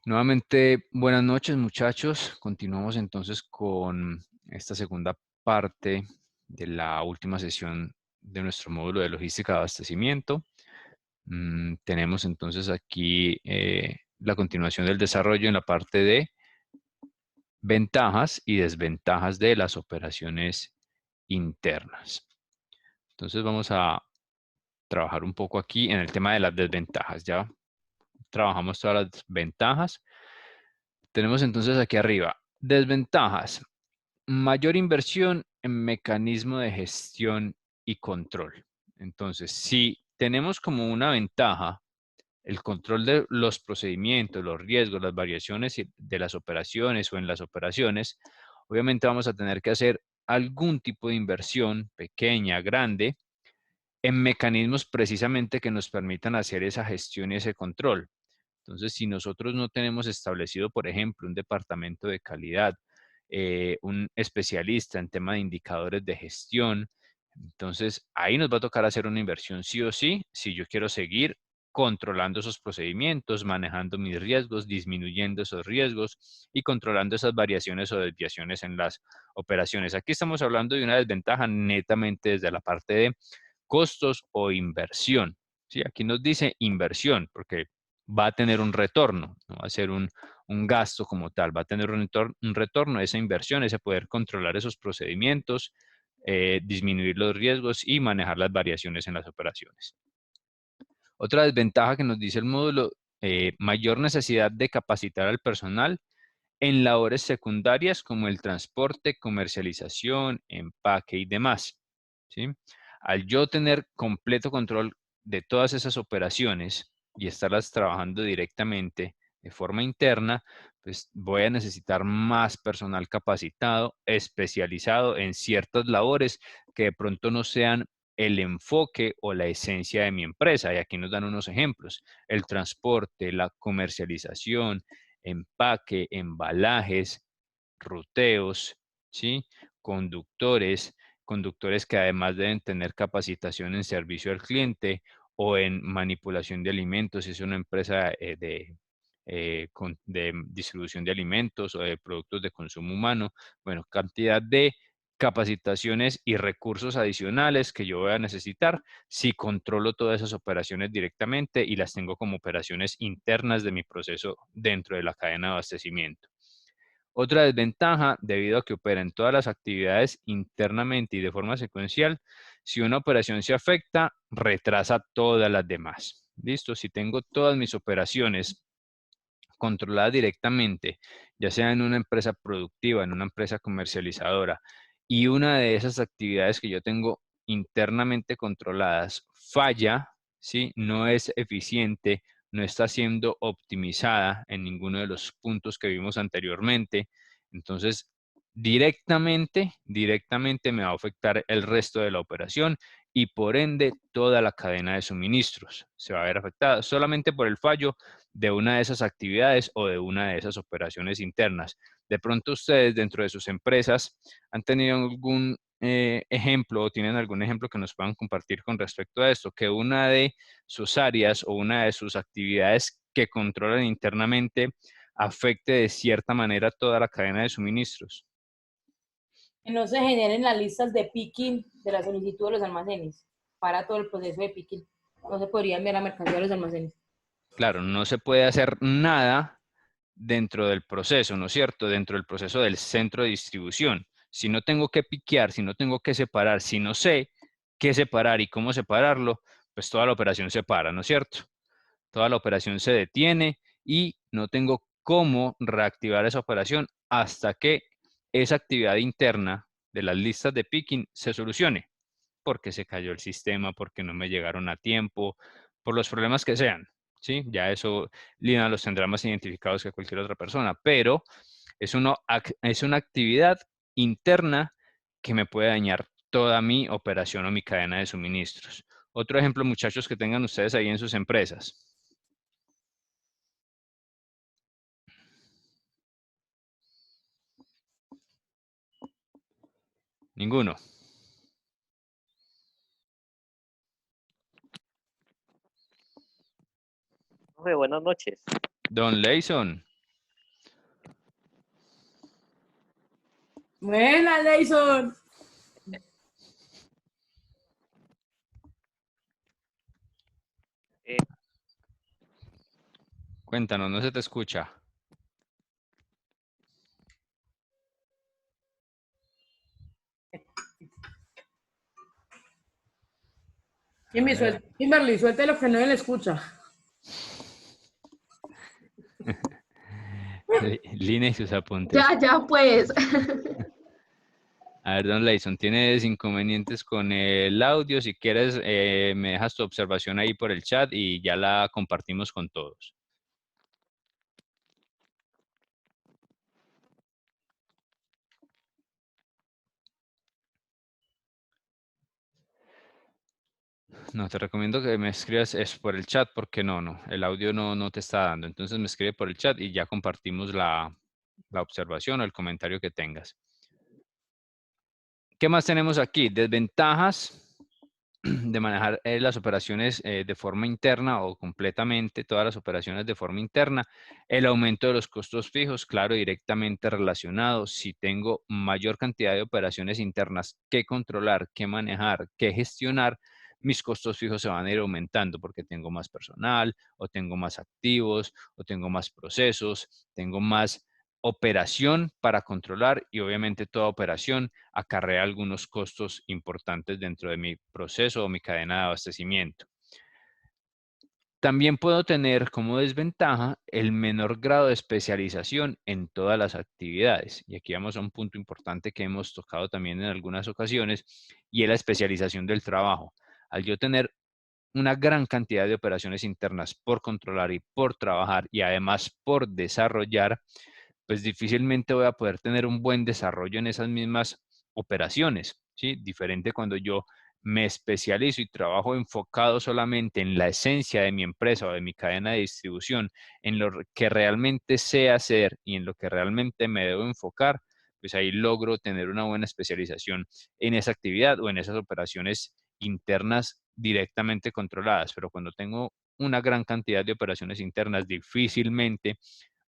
Nuevamente, buenas noches, muchachos. Continuamos entonces con esta segunda parte de la última sesión de nuestro módulo de logística de abastecimiento. Tenemos entonces aquí la continuación del desarrollo en la parte de ventajas y desventajas de las operaciones internas. Entonces vamos a trabajar un poco aquí en el tema de las desventajas. Ya trabajamos todas las ventajas. Tenemos entonces aquí arriba, desventajas. Mayor inversión en mecanismo de gestión y control. Entonces, si tenemos como una ventaja el control de los procedimientos, los riesgos, las variaciones de las operaciones o en las operaciones, obviamente vamos a tener que hacer algún tipo de inversión, pequeña, grande, en mecanismos precisamente que nos permitan hacer esa gestión y ese control. Entonces, si nosotros no tenemos establecido, por ejemplo, un departamento de calidad, un especialista en tema de indicadores de gestión, entonces ahí nos va a tocar hacer una inversión sí o sí, si yo quiero seguir controlando esos procedimientos, manejando mis riesgos, disminuyendo esos riesgos y controlando esas variaciones o desviaciones en las operaciones. Aquí estamos hablando de una desventaja netamente desde la parte de costos o inversión. ¿Sí? Aquí nos dice inversión, porque va a tener un retorno, no va a ser un gasto como tal, va a tener un retorno, esa inversión, ese poder controlar esos procedimientos, disminuir los riesgos y manejar las variaciones en las operaciones. Otra desventaja que nos dice el módulo, mayor necesidad de capacitar al personal en labores secundarias como el transporte, comercialización, empaque y demás. ¿Sí? Al yo tener completo control de todas esas operaciones y estarlas trabajando directamente de forma interna, pues voy a necesitar más personal capacitado, especializado en ciertas labores que de pronto no sean el enfoque o la esencia de mi empresa. Y aquí nos dan unos ejemplos: el transporte, la comercialización, empaque, embalajes, ruteos, ¿sí? Conductores, conductores que además deben tener capacitación en servicio al cliente o en manipulación de alimentos, si es una empresa de distribución de alimentos o de productos de consumo humano. Bueno, cantidad de capacitaciones y recursos adicionales que yo voy a necesitar si controlo todas esas operaciones directamente y las tengo como operaciones internas de mi proceso dentro de la cadena de abastecimiento. Otra desventaja, debido a que operan todas las actividades internamente y de forma secuencial, si una operación se afecta, retrasa todas las demás. ¿Listo? Si tengo todas mis operaciones controladas directamente, ya sea en una empresa productiva, en una empresa comercializadora, y una de esas actividades que yo tengo internamente controladas falla, ¿sí? No es eficiente, no está siendo optimizada en ninguno de los puntos que vimos anteriormente, entonces directamente me va a afectar el resto de la operación y por ende toda la cadena de suministros se va a ver afectada solamente por el fallo de una de esas actividades o de una de esas operaciones internas. De pronto ustedes dentro de sus empresas han tenido algún ejemplo o tienen algún ejemplo que nos puedan compartir con respecto a esto, que una de sus áreas o una de sus actividades que controlan internamente afecte de cierta manera toda la cadena de suministros. Que no se generen las listas de picking de la solicitud de los almacenes para todo el proceso de picking. No se podría enviar la mercancía a los almacenes. Claro, no se puede hacer nada dentro del proceso, ¿no es cierto? Dentro del proceso del centro de distribución. Si no tengo que piquear, si no tengo que separar, si no sé qué separar y cómo separarlo, pues toda la operación se para, ¿no es cierto? Toda la operación se detiene y no tengo cómo reactivar esa operación hasta que esa actividad interna de las listas de picking se solucione, porque se cayó el sistema, porque no me llegaron a tiempo, por los problemas que sean, ¿sí? Ya eso Lina los tendrá más identificados que cualquier otra persona, pero es una actividad interna que me puede dañar toda mi operación o mi cadena de suministros. Otro ejemplo, muchachos, que tengan ustedes ahí en sus empresas. Ninguno. Profe, buenas noches. Don Leyson. Buena, Leison. Cuéntanos, no se te escucha. Kimberly, suelte lo que no le escucha. Lina y sus apuntes. Ya, pues. A ver, don Leison, ¿tienes inconvenientes con el audio? Si quieres, me dejas tu observación ahí por el chat y ya la compartimos con todos. No, te recomiendo que me escribas es por el chat porque no, el audio no te está dando. Entonces me escribe por el chat y ya compartimos la observación o el comentario que tengas. ¿Qué más tenemos aquí? Desventajas de manejar las operaciones de forma interna o completamente todas las operaciones de forma interna. El aumento de los costos fijos, claro, directamente relacionado. Si tengo mayor cantidad de operaciones internas que controlar, que manejar, que gestionar, mis costos fijos se van a ir aumentando porque tengo más personal o tengo más activos o tengo más procesos, tengo más operación para controlar y obviamente toda operación acarrea algunos costos importantes dentro de mi proceso o mi cadena de abastecimiento. También puedo tener como desventaja el menor grado de especialización en todas las actividades. Y aquí vamos a un punto importante que hemos tocado también en algunas ocasiones y es la especialización del trabajo. Al yo tener una gran cantidad de operaciones internas por controlar y por trabajar y además por desarrollar, pues difícilmente voy a poder tener un buen desarrollo en esas mismas operaciones, ¿sí? Diferente cuando yo me especializo y trabajo enfocado solamente en la esencia de mi empresa o de mi cadena de distribución, en lo que realmente sé hacer y en lo que realmente me debo enfocar, pues ahí logro tener una buena especialización en esa actividad o en esas operaciones internas directamente controladas. Pero cuando tengo una gran cantidad de operaciones internas, difícilmente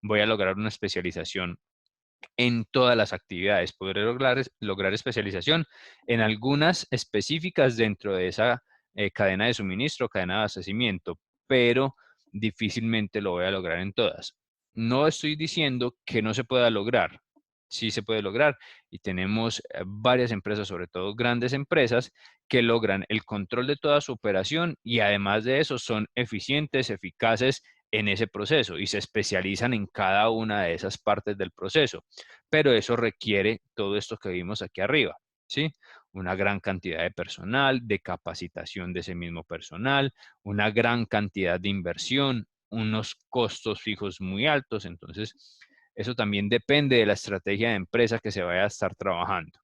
voy a lograr una especialización en todas las actividades. Podré lograr especialización en algunas específicas dentro de esa cadena de suministro, cadena de abastecimiento, pero difícilmente lo voy a lograr en todas. No estoy diciendo que no se pueda lograr. Sí se puede lograr y tenemos varias empresas, sobre todo grandes empresas, que logran el control de toda su operación y además de eso son eficientes, eficaces en ese proceso y se especializan en cada una de esas partes del proceso. Pero eso requiere todo esto que vimos aquí arriba, ¿sí? Una gran cantidad de personal, de capacitación de ese mismo personal, una gran cantidad de inversión, unos costos fijos muy altos. Entonces, eso también depende de la estrategia de empresa que se vaya a estar trabajando.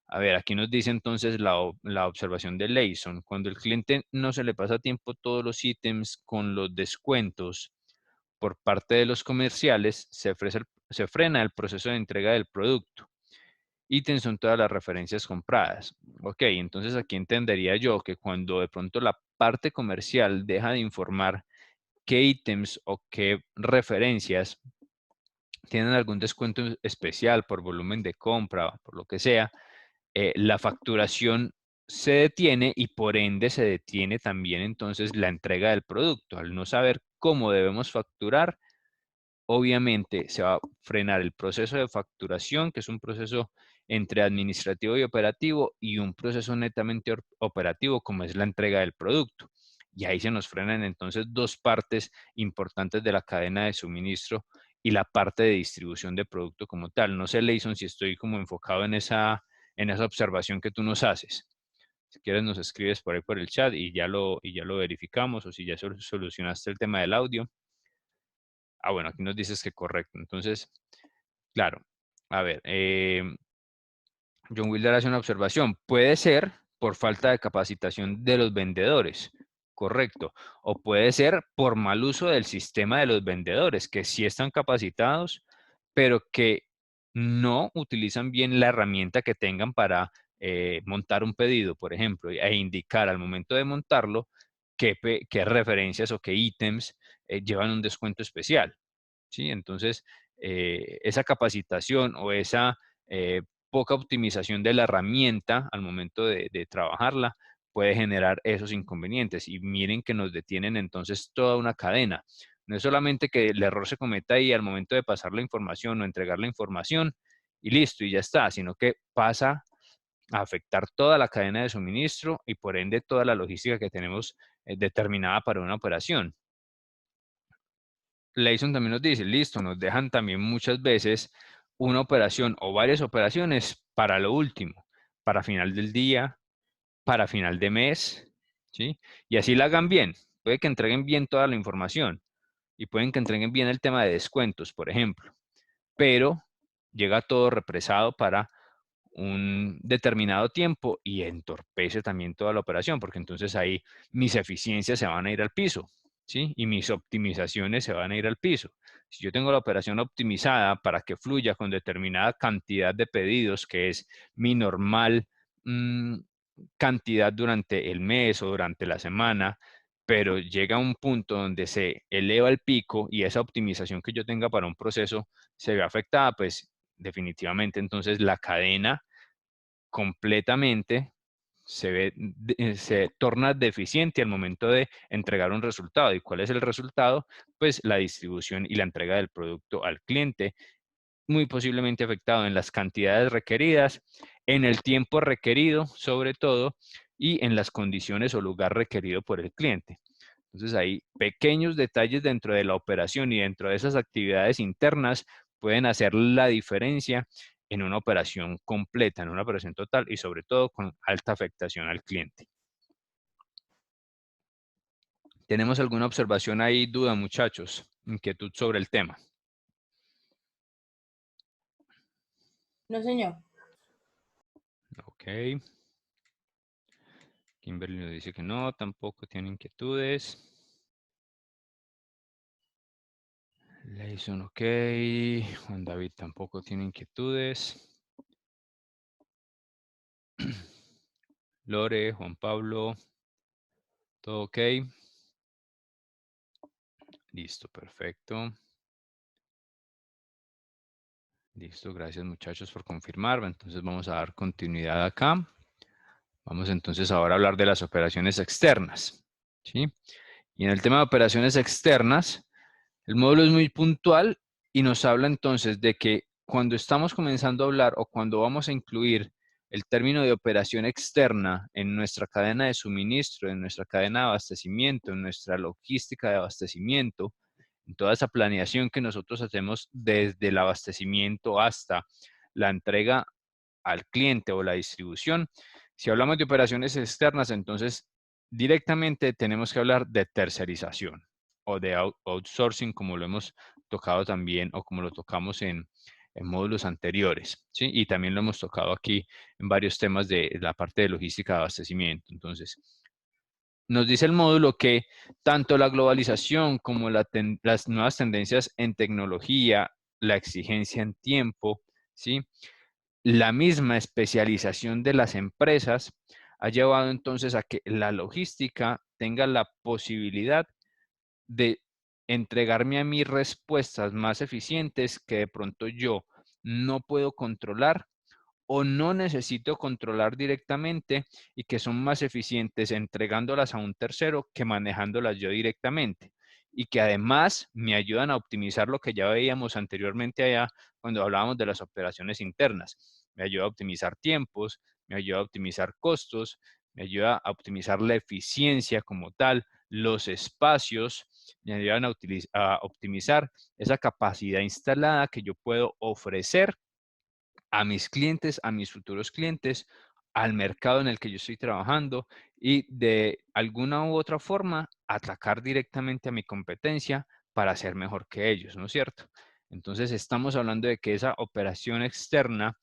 A ver, aquí nos dice entonces la observación de Leison. Cuando el cliente no se le pasa a tiempo todos los ítems con los descuentos por parte de los comerciales, se frena el proceso de entrega del producto. Ítems son todas las referencias compradas. Ok, entonces aquí entendería yo que cuando de pronto la parte comercial deja de informar qué ítems o qué referencias tienen algún descuento especial por volumen de compra o por lo que sea, la facturación se detiene y por ende se detiene también entonces la entrega del producto. Al no saber cómo debemos facturar, obviamente se va a frenar el proceso de facturación, que es un proceso entre administrativo y operativo, y un proceso netamente operativo, como es la entrega del producto. Y ahí se nos frenan entonces dos partes importantes de la cadena de suministro y la parte de distribución de producto como tal. No sé, Leison, si estoy como enfocado en esa observación que tú nos haces. Si quieres nos escribes por ahí por el chat y ya lo verificamos, o si ya solucionaste el tema del audio. Ah, bueno, aquí nos dices que correcto. Entonces, claro. A ver, John Wilder hace una observación. Puede ser por falta de capacitación de los vendedores, correcto. O puede ser por mal uso del sistema de los vendedores, que sí están capacitados, pero que no utilizan bien la herramienta que tengan para montar un pedido, por ejemplo, e indicar al momento de montarlo qué referencias o qué ítems llevan un descuento especial. ¿Sí? Entonces, esa capacitación o esa poca optimización de la herramienta al momento de trabajarla puede generar esos inconvenientes. Y miren que nos detienen entonces toda una cadena. No es solamente que el error se cometa ahí al momento de pasar la información o entregar la información y listo, y ya está, sino que pasa a afectar toda la cadena de suministro y por ende toda la logística que tenemos determinada para una operación. Leison también nos dice, listo, nos dejan también muchas veces una operación o varias operaciones para lo último, para final del día, para final de mes, ¿sí? Y así la hagan bien. Puede que entreguen bien toda la información y pueden que entreguen bien el tema de descuentos, por ejemplo, pero llega todo represado para un determinado tiempo y entorpece también toda la operación, porque entonces ahí mis eficiencias se van a ir al piso, ¿sí? Y mis optimizaciones se van a ir al piso. Si yo tengo la operación optimizada para que fluya con determinada cantidad de pedidos, que es mi normal cantidad durante el mes o durante la semana, pero llega un punto donde se eleva el pico y esa optimización que yo tenga para un proceso se ve afectada, pues definitivamente entonces la cadena completamente se torna deficiente al momento de entregar un resultado. ¿Y cuál es el resultado? Pues la distribución y la entrega del producto al cliente, muy posiblemente afectado en las cantidades requeridas, en el tiempo requerido, sobre todo, y en las condiciones o lugar requerido por el cliente. Entonces, hay pequeños detalles dentro de la operación y dentro de esas actividades internas pueden hacer la diferencia en una operación completa, en una operación total y sobre todo con alta afectación al cliente. ¿Tenemos alguna observación ahí, duda, muchachos? Inquietud sobre el tema. No, señor. Ok. Kimberly nos dice que no, tampoco tiene inquietudes. Leison, ok. Juan David tampoco tiene inquietudes. Lore, Juan Pablo, todo ok. Listo, perfecto. Listo, gracias muchachos por confirmar. Entonces vamos a dar continuidad acá. Vamos entonces ahora a hablar de las operaciones externas, ¿sí? Y en el tema de operaciones externas, el módulo es muy puntual y nos habla entonces de que cuando estamos comenzando a hablar o cuando vamos a incluir el término de operación externa en nuestra cadena de suministro, en nuestra cadena de abastecimiento, en nuestra logística de abastecimiento, en toda esa planeación que nosotros hacemos desde el abastecimiento hasta la entrega al cliente o la distribución. Si hablamos de operaciones externas, entonces directamente tenemos que hablar de tercerización o de outsourcing, como lo hemos tocado también o como lo tocamos en módulos anteriores, ¿sí? Y también lo hemos tocado aquí en varios temas de la parte de logística de abastecimiento. Entonces, nos dice el módulo que tanto la globalización como las nuevas tendencias en tecnología, la exigencia en tiempo, ¿sí? La misma especialización de las empresas ha llevado entonces a que la logística tenga la posibilidad de entregarme a mí respuestas más eficientes que de pronto yo no puedo controlar o no necesito controlar directamente y que son más eficientes entregándolas a un tercero que manejándolas yo directamente y que además me ayudan a optimizar lo que ya veíamos anteriormente allá cuando hablábamos de las operaciones internas. Me ayuda a optimizar tiempos, me ayuda a optimizar costos, me ayuda a optimizar la eficiencia como tal, los espacios, me ayudan a optimizar esa capacidad instalada que yo puedo ofrecer a mis clientes, a mis futuros clientes, al mercado en el que yo estoy trabajando y de alguna u otra forma atacar directamente a mi competencia para ser mejor que ellos, ¿no es cierto? Entonces estamos hablando de que esa operación externa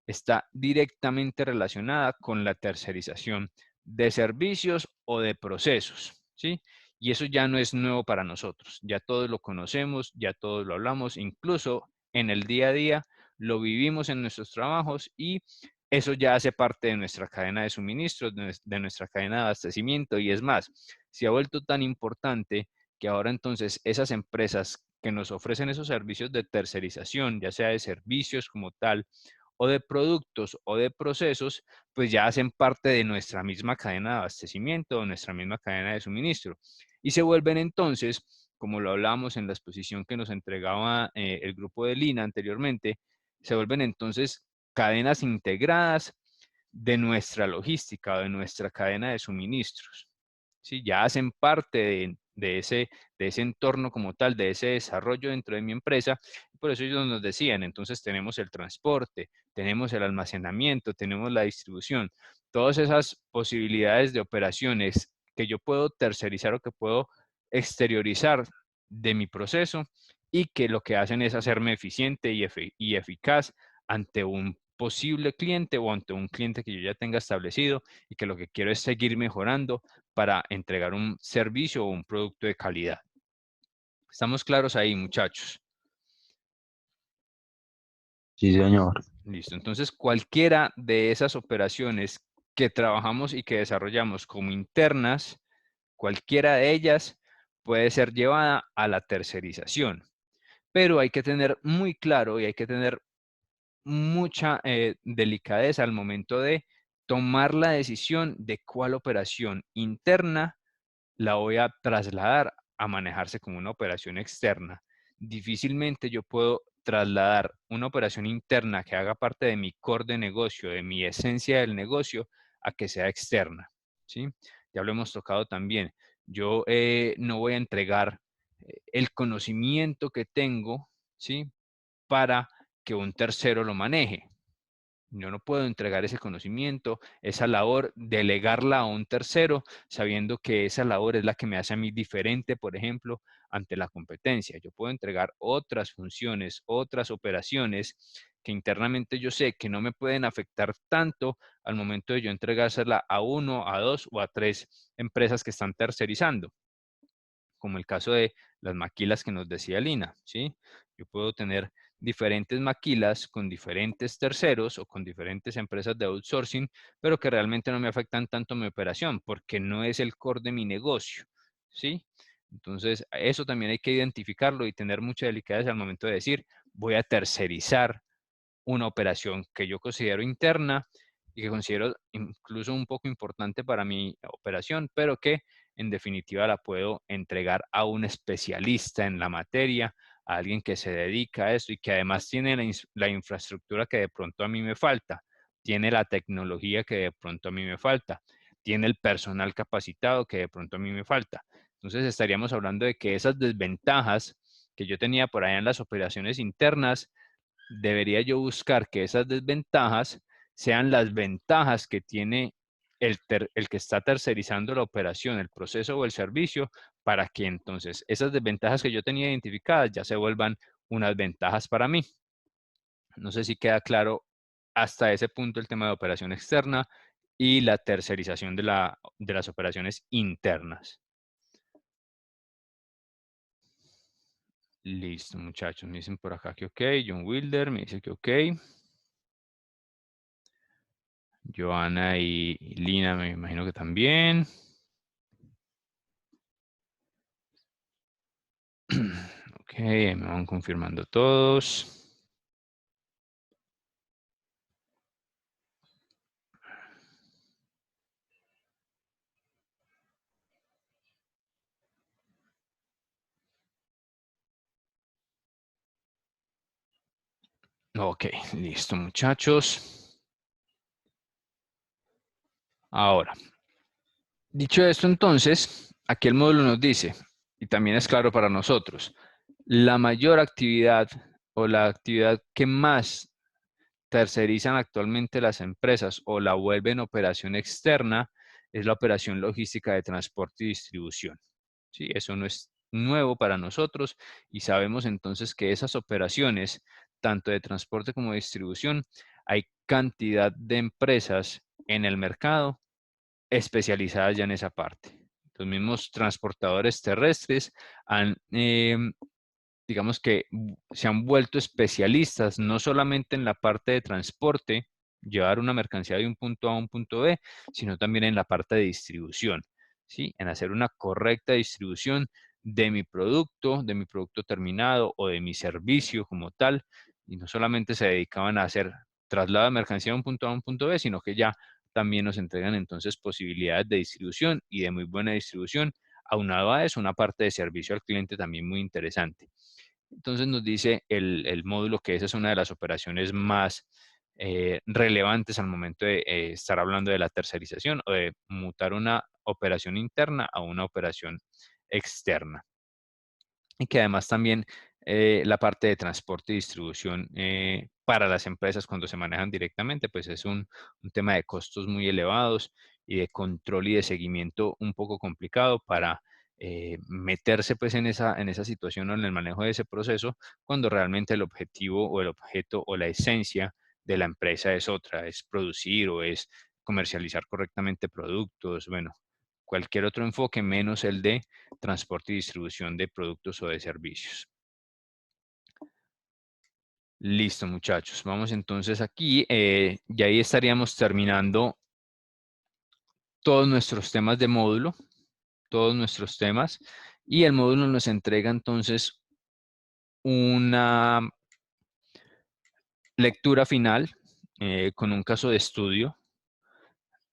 está directamente relacionada con la tercerización de servicios o de procesos, ¿sí? Y eso ya no es nuevo para nosotros, ya todos lo conocemos, ya todos lo hablamos, incluso en el día a día lo vivimos en nuestros trabajos y eso ya hace parte de nuestra cadena de suministros, de nuestra cadena de abastecimiento y es más, se ha vuelto tan importante que ahora entonces esas empresas que nos ofrecen esos servicios de tercerización, ya sea de servicios como tal o de productos o de procesos, pues ya hacen parte de nuestra misma cadena de abastecimiento o nuestra misma cadena de suministro. Y se vuelven entonces, como lo hablamos en la exposición que nos entregaba el grupo de Lina anteriormente, se vuelven entonces cadenas integradas de nuestra logística, de nuestra cadena de suministros. ¿Sí? Ya hacen parte de ese entorno como tal, de ese desarrollo dentro de mi empresa. Por eso ellos nos decían, entonces tenemos el transporte, tenemos el almacenamiento, tenemos la distribución, todas esas posibilidades de operaciones que yo puedo tercerizar o que puedo exteriorizar de mi proceso y que lo que hacen es hacerme eficiente y eficaz ante un posible cliente o ante un cliente que yo ya tenga establecido y que lo que quiero es seguir mejorando para entregar un servicio o un producto de calidad. ¿Estamos claros ahí, muchachos? Sí, señor. Listo. Entonces, cualquiera de esas operaciones que trabajamos y que desarrollamos como internas, cualquiera de ellas puede ser llevada a la tercerización. Pero hay que tener muy claro y hay que tener mucha delicadeza al momento de tomar la decisión de cuál operación interna la voy a trasladar a manejarse como una operación externa. Difícilmente yo puedo trasladar una operación interna que haga parte de mi core de negocio, de mi esencia del negocio, a que sea externa. ¿Sí? Ya lo hemos tocado también. Yo no voy a entregar el conocimiento que tengo, ¿sí? Para que un tercero lo maneje. Yo no puedo entregar ese conocimiento, esa labor, delegarla a un tercero, sabiendo que esa labor es la que me hace a mí diferente, por ejemplo, ante la competencia. Yo puedo entregar otras funciones, otras operaciones que internamente yo sé que no me pueden afectar tanto al momento de yo entregársela a uno, a dos o a tres empresas que están tercerizando, como el caso de las maquilas que nos decía Lina, ¿sí? Yo puedo tener diferentes maquilas con diferentes terceros o con diferentes empresas de outsourcing, pero que realmente no me afectan tanto mi operación porque no es el core de mi negocio, ¿sí? Entonces, eso también hay que identificarlo y tener mucha delicadeza al momento de decir, voy a tercerizar una operación que yo considero interna y que considero incluso un poco importante para mi operación, pero que en definitiva la puedo entregar a un especialista en la materia, a alguien que se dedica a esto y que además tiene la infraestructura que de pronto a mí me falta, tiene la tecnología que de pronto a mí me falta, tiene el personal capacitado que de pronto a mí me falta. Entonces estaríamos hablando de que esas desventajas que yo tenía por allá en las operaciones internas, debería yo buscar que esas desventajas sean las ventajas que tiene el que está tercerizando la operación, el proceso o el servicio, para que entonces esas desventajas que yo tenía identificadas ya se vuelvan unas ventajas para mí. No sé si queda claro hasta ese punto el tema de operación externa y la tercerización de las operaciones internas. Listo, muchachos. Me dicen por acá que ok. John Wilder me dice que ok. Joana y Lina me imagino que también. Ok, me van confirmando todos. Ok, listo muchachos. Ahora, dicho esto entonces, aquí el módulo nos dice, y también es claro para nosotros, la mayor actividad o la actividad que más tercerizan actualmente las empresas o la vuelven operación externa es la operación logística de transporte y distribución. ¿Sí? Eso no es nuevo para nosotros y sabemos entonces que esas operaciones, tanto de transporte como de distribución, hay cantidad de empresas en el mercado especializadas ya en esa parte. Los mismos transportadores terrestres han digamos que se han vuelto especialistas, no solamente en la parte de transporte, llevar una mercancía de un punto A a un punto B, sino también en la parte de distribución, ¿sí? En hacer una correcta distribución de mi producto terminado o de mi servicio como tal, y no solamente se dedicaban a hacer traslado de mercancía de un punto A a un punto B, sino que ya también nos entregan entonces posibilidades de distribución y de muy buena distribución. Aunado a eso, una parte de servicio al cliente también muy interesante. Entonces nos dice el módulo que esa es una de las operaciones más relevantes al momento de estar hablando de la tercerización o de mutar una operación interna a una operación externa. Y que además también la parte de transporte y distribución para las empresas cuando se manejan directamente, pues es un tema de costos muy elevados y de control y de seguimiento un poco complicado para meterse pues en esa situación o en el manejo de ese proceso cuando realmente el objetivo o el objeto o la esencia de la empresa es otra, es producir o es comercializar correctamente productos, bueno, cualquier otro enfoque menos el de transporte y distribución de productos o de servicios. Listo, muchachos. Vamos entonces aquí. Y ahí estaríamos terminando todos nuestros temas de módulo, todos nuestros temas. Y el módulo nos entrega entonces una lectura final con un caso de estudio.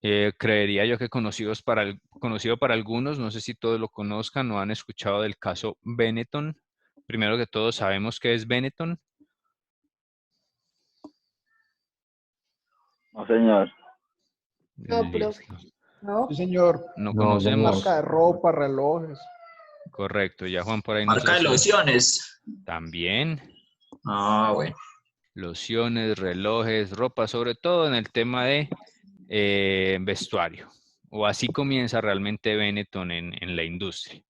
Creería yo que conocido para algunos, no sé si todos lo conozcan o han escuchado del caso Benetton. Primero que todo, ¿sabemos qué es Benetton? No, señor. No, profe. Listo. ¿No? Sí, señor. No No, conocemos. Marca de ropa, relojes. Correcto. Ya Juan por ahí nos Marca de hace lociones. también Ah, bueno. lociones, relojes, ropa, sobre todo en el tema de vestuario. O así comienza realmente Benetton en la industria,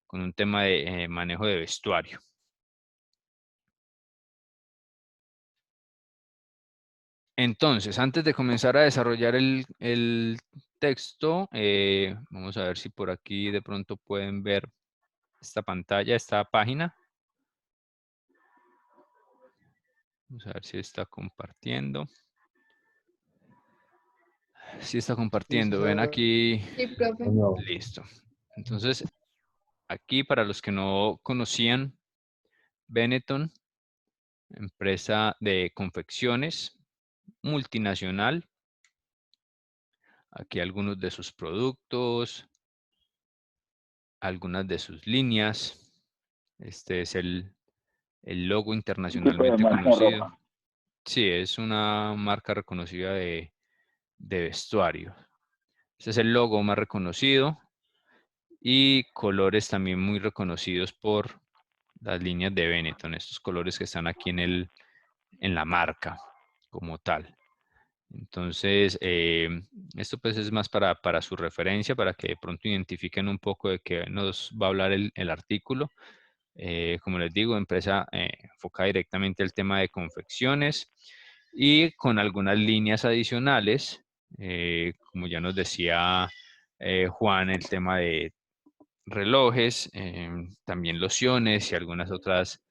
con un tema de manejo de vestuario. Entonces, antes de comenzar a desarrollar el texto, vamos a ver si por aquí de pronto pueden ver esta pantalla, esta página. Vamos a ver si está compartiendo. Sí está compartiendo. Ven aquí. Sí, profe. Listo. Entonces, aquí para los que no conocían, Benetton, empresa de confecciones multinacional. Aquí algunos de sus productos, algunas de sus líneas. Este es el logo internacionalmente conocido. Sí, es una marca reconocida de vestuario. Este es el logo más reconocido y colores también muy reconocidos por las líneas de Benetton. Estos colores que están aquí en la marca como tal. Entonces, esto pues es más para su referencia, para que de pronto identifiquen un poco de qué nos va a hablar el artículo. Como les digo, empresa enfocada directamente al tema de confecciones y con algunas líneas adicionales, como ya nos decía Juan, el tema de relojes, también lociones y algunas otras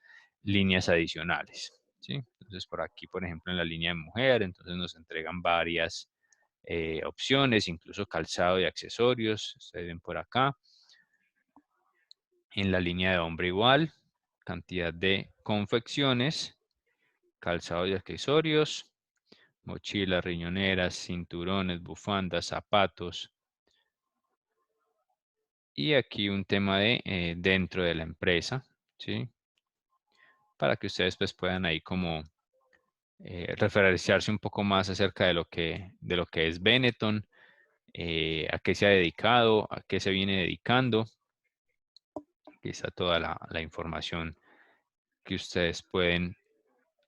líneas adicionales. ¿Sí? Entonces, por aquí, por ejemplo, en la línea de mujer, entonces nos entregan varias opciones, incluso calzado y accesorios, ustedes ven por acá. En la línea de hombre igual, cantidad de confecciones, calzado y accesorios, mochilas, riñoneras, cinturones, bufandas, zapatos. Y aquí un tema de dentro de la empresa, ¿sí? Para que ustedes pues puedan ahí como referenciarse un poco más acerca de lo que es Benetton, a qué se ha dedicado, a qué se viene dedicando. Aquí está toda la información que ustedes pueden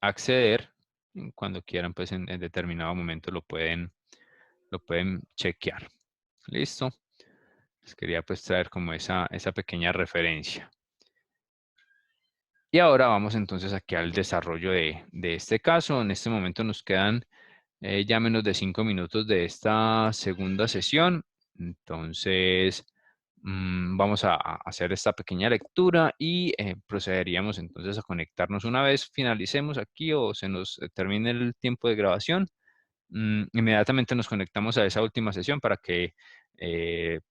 acceder cuando quieran, pues en determinado momento lo pueden chequear. Listo. Les quería pues traer como esa pequeña referencia. Y ahora vamos entonces aquí al desarrollo de este caso. En este momento nos quedan ya menos de 5 minutos de esta segunda sesión. Entonces, vamos a hacer esta pequeña lectura y procederíamos entonces a conectarnos una vez finalicemos aquí o se nos termine el tiempo de grabación. Inmediatamente nos conectamos a esa última sesión para que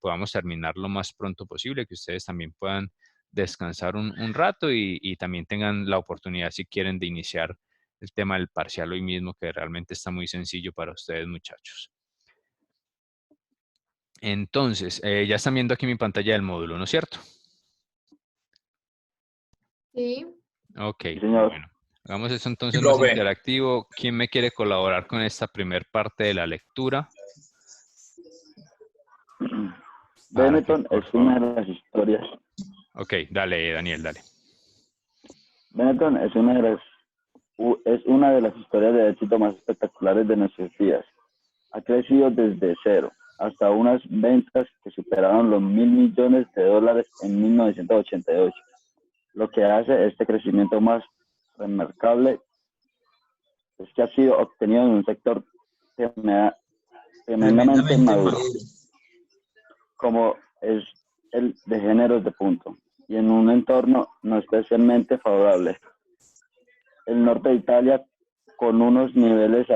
podamos terminar lo más pronto posible, que ustedes también puedan descansar un rato y también tengan la oportunidad, si quieren, de iniciar el tema del parcial hoy mismo, que realmente está muy sencillo para ustedes, muchachos. Entonces, ya están viendo aquí mi pantalla del módulo, ¿no es cierto? Sí. Ok, Sí, señor. bueno. Hagamos eso entonces Sí, más profe. interactivo. ¿Quién me quiere colaborar con esta primer parte de la lectura? Benetton por es favor. una de las historias. Ok, dale, Daniel, dale. Benetton es una de las historias de éxito más espectaculares de nuestros días. Ha crecido desde cero hasta unas ventas que superaron los $1.000 millones en 1988. Lo que hace este crecimiento más remarcable es que ha sido obtenido en un sector tremendamente maduro, como es el de géneros de punto, y en un entorno no especialmente favorable. El norte de Italia, con unos niveles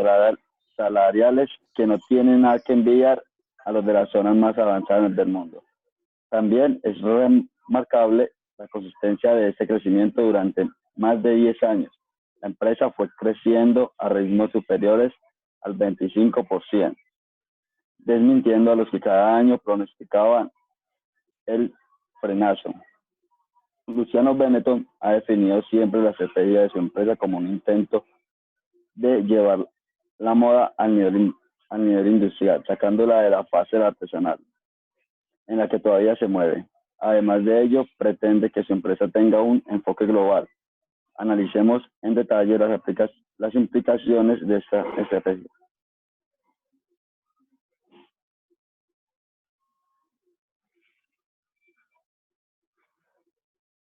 salariales que no tienen nada que envidiar a los de las zonas más avanzadas del mundo. También es remarcable la consistencia de este crecimiento durante más de 10 años. La empresa fue creciendo a ritmos superiores al 25%, desmintiendo a los que cada año pronosticaban el frenazo. Luciano Benetton ha definido siempre la estrategia de su empresa como un intento de llevar la moda al nivel industrial, sacándola de la fase artesanal, en la que todavía se mueve. Además de ello, pretende que su empresa tenga un enfoque global. Analicemos en detalle las implicaciones de esta estrategia.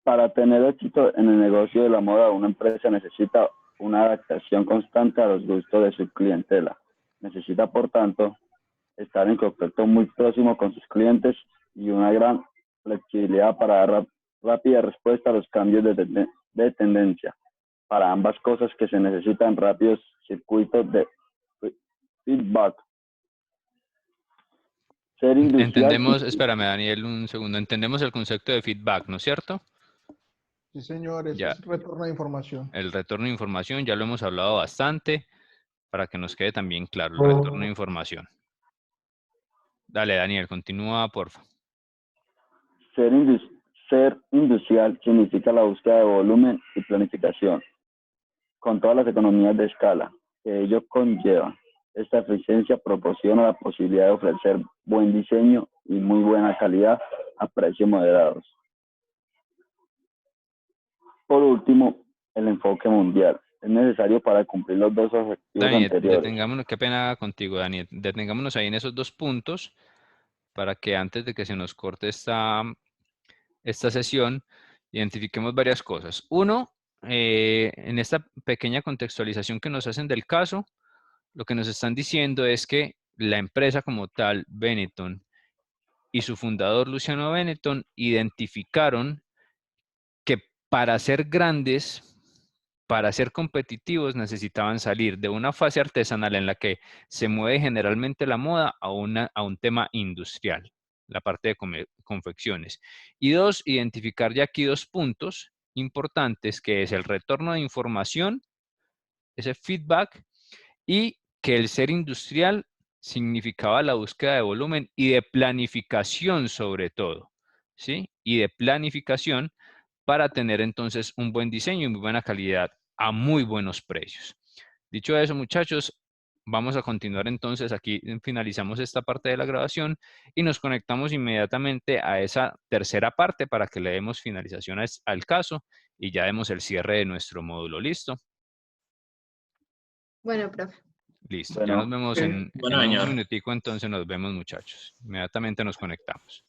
Para tener éxito en el negocio de la moda, una empresa necesita una adaptación constante a los gustos de su clientela. Necesita, por tanto, estar en contacto muy próximo con sus clientes y una gran flexibilidad para dar rápida respuesta a los cambios de tendencia. Para ambas cosas que se necesitan rápidos circuitos de feedback. Ser industrial. Entendemos, espérame, Daniel, un segundo. Entendemos el concepto de feedback, ¿no es cierto? Sí, señor, eso Ya. es retorno de información. El retorno de información, ya lo hemos hablado bastante, para que nos quede también claro, el retorno de información. Dale, Daniel, continúa, porfa. Ser industrial significa la búsqueda de volumen y planificación, con todas las economías de escala que ello conlleva. Esta eficiencia proporciona la posibilidad de ofrecer buen diseño y muy buena calidad a precios moderados. Por último, el enfoque mundial. Es necesario para cumplir los dos objetivos Daniel, anteriores. detengámonos, qué pena contigo, Daniel. Detengámonos ahí en esos dos puntos para que antes de que se nos corte esta sesión, identifiquemos varias cosas. Uno, en esta pequeña contextualización que nos hacen del caso, lo que nos están diciendo es que la empresa como tal, Benetton, y su fundador, Luciano Benetton, identificaron que para ser grandes, para ser competitivos, necesitaban salir de una fase artesanal en la que se mueve generalmente la moda a un tema industrial, la parte de confecciones. Y dos, identificar ya aquí dos puntos importantes, que es el retorno de información, ese feedback, y que el ser industrial significaba la búsqueda de volumen y de planificación sobre todo, ¿sí? Y de planificación para tener entonces un buen diseño y muy buena calidad a muy buenos precios. Dicho eso, muchachos, vamos a continuar entonces. Aquí finalizamos esta parte de la grabación y nos conectamos inmediatamente a esa tercera parte para que le demos finalización al caso y ya demos el cierre de nuestro módulo. ¿Listo? Bueno, profe. Listo. Bueno. Ya nos vemos Bueno, en un señor. minutico, entonces nos vemos, muchachos. Inmediatamente nos conectamos.